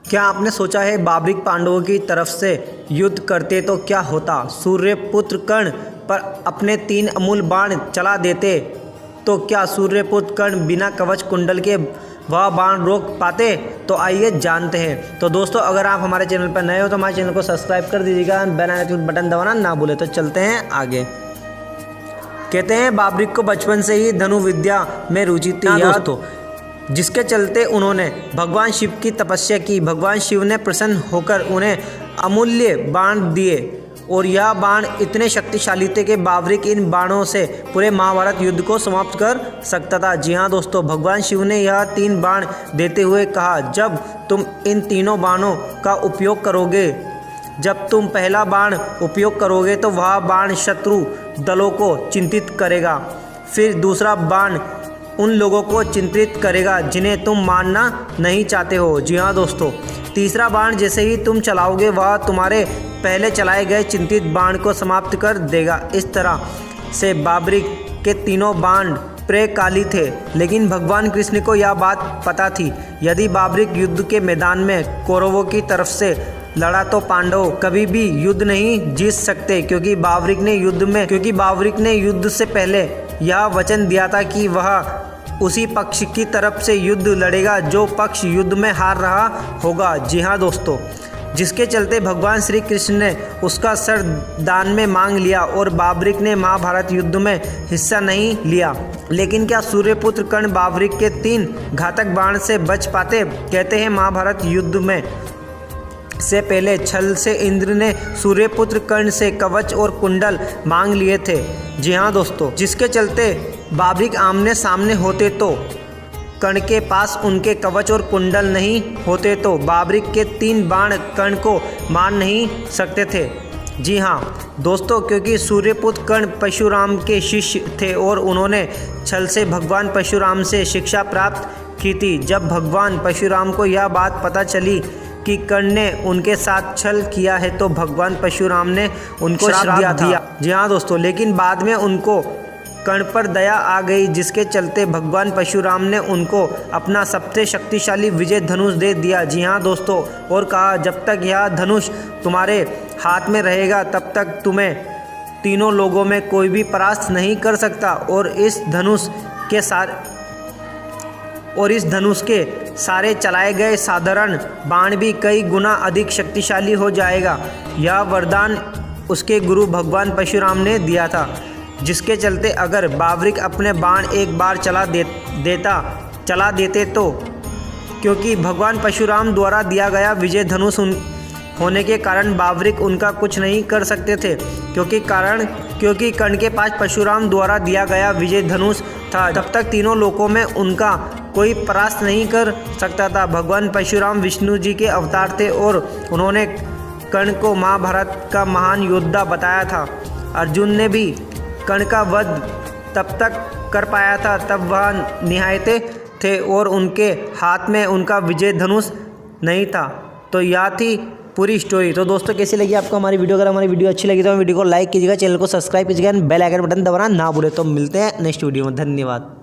क्या आपने सोचा है बाबरिक पांडवों की तरफ से युद्ध करते तो क्या होता? सूर्यपुत्र कर्ण पर अपने 3 अमूल बाण चला देते तो क्या सूर्यपुत्र कर्ण बिना कवच कुंडल के वह बाण रोक पाते? तो आइए जानते हैं। तो दोस्तों, अगर आप हमारे चैनल पर नए हो तो हमारे चैनल को सब्सक्राइब कर दीजिएगा, बेल आइकन बटन दबाना ना भूले। तो चलते हैं आगे। कहते हैं बाबरिक को बचपन से ही धनु विद्या में रुचि थी दोस्तों, जिसके चलते उन्होंने भगवान शिव की तपस्या की। भगवान शिव ने प्रसन्न होकर उन्हें अमूल्य बाण दिए और यह बाण इतने शक्तिशाली थे कि बाबरिक इन बाणों से पूरे महाभारत युद्ध को समाप्त कर सकता था। जी हाँ दोस्तों, भगवान शिव ने यह 3 बाण देते हुए कहा, जब तुम इन तीनों बाणों का उपयोग करोगे, जब तुम पहला बाण उपयोग करोगे तो वह बाण शत्रु दलों को चिंतित करेगा, फिर दूसरा बाण उन लोगों को चिंतित करेगा जिन्हें तुम मारना नहीं चाहते हो। जी हाँ दोस्तों, तीसरा बाण जैसे ही तुम चलाओगे वह तुम्हारे पहले चलाए गए चिंतित बाण को समाप्त कर देगा। इस तरह से बाबरिक के तीनों बाण प्रकाली थे, लेकिन भगवान कृष्ण को यह बात पता थी, यदि बाबरिक युद्ध के मैदान में कौरवों की तरफ से लड़ा तो पांडव कभी भी युद्ध नहीं जीत सकते, क्योंकि बाबरिक ने युद्ध से पहले यह वचन दिया था कि वह उसी पक्ष की तरफ से युद्ध लड़ेगा जो पक्ष युद्ध में हार रहा होगा। जी हाँ दोस्तों, जिसके चलते भगवान श्री कृष्ण ने उसका सर दान में मांग लिया और बाबरिक ने महाभारत युद्ध में हिस्सा नहीं लिया। लेकिन क्या सूर्यपुत्र कर्ण बाबरिक के 3 घातक बाण से बच पाते? कहते हैं महाभारत युद्ध में से पहले छल से इंद्र ने सूर्यपुत्र कर्ण से कवच और कुंडल मांग लिए थे। जी हाँ दोस्तों, जिसके चलते बाबरिक आमने सामने होते तो कर्ण के पास उनके कवच और कुंडल नहीं होते तो बाबरिक के 3 बाण कर्ण को मार नहीं सकते थे। जी हाँ दोस्तों, क्योंकि सूर्यपुत्र कर्ण परशुराम के शिष्य थे और उन्होंने छल से भगवान परशुराम से शिक्षा प्राप्त की थी। जब भगवान परशुराम को यह बात पता चली कि कर्ण ने उनके साथ छल किया है तो भगवान परशुराम ने उनको श्राप दिया। जी हाँ दोस्तों, लेकिन बाद में उनको कर्ण पर दया आ गई, जिसके चलते भगवान परशुराम ने उनको अपना सबसे शक्तिशाली विजय धनुष दे दिया। जी हाँ दोस्तों, और कहा, जब तक यह धनुष तुम्हारे हाथ में रहेगा तब तक तुम्हें तीनों लोगों में कोई भी परास्त नहीं कर सकता, और इस धनुष के सारे चलाए गए साधारण बाण भी कई गुना अधिक शक्तिशाली हो जाएगा। यह वरदान उसके गुरु भगवान परशुराम ने दिया था, जिसके चलते अगर बाबरिक अपने बाण एक बार चला देते तो, क्योंकि भगवान परशुराम द्वारा दिया गया विजय धनुष होने के कारण बाबरिक उनका कुछ नहीं कर सकते थे, क्योंकि कर्ण के पास परशुराम द्वारा दिया गया विजय धनुष था। तब तक तीनों लोकों में उनका कोई परास्त नहीं कर सकता था। भगवान परशुराम विष्णु जी के अवतार थे और उन्होंने कर्ण को महाभारत का महान योद्धा बताया था। अर्जुन ने भी कर्ण का वध तब तक कर पाया था तब वह निहायत थे और उनके हाथ में उनका विजय धनुष नहीं था। तो यह थी पूरी स्टोरी। तो दोस्तों, कैसी लगी आपको हमारी वीडियो? अगर हमारी वीडियो अच्छी लगी तो वीडियो को लाइक कीजिएगा, चैनल को सब्सक्राइब कीजिएगा, बेल आइकन बटन दबाना ना भूले। तो मिलते हैं नेक्स्ट वीडियो में। धन्यवाद।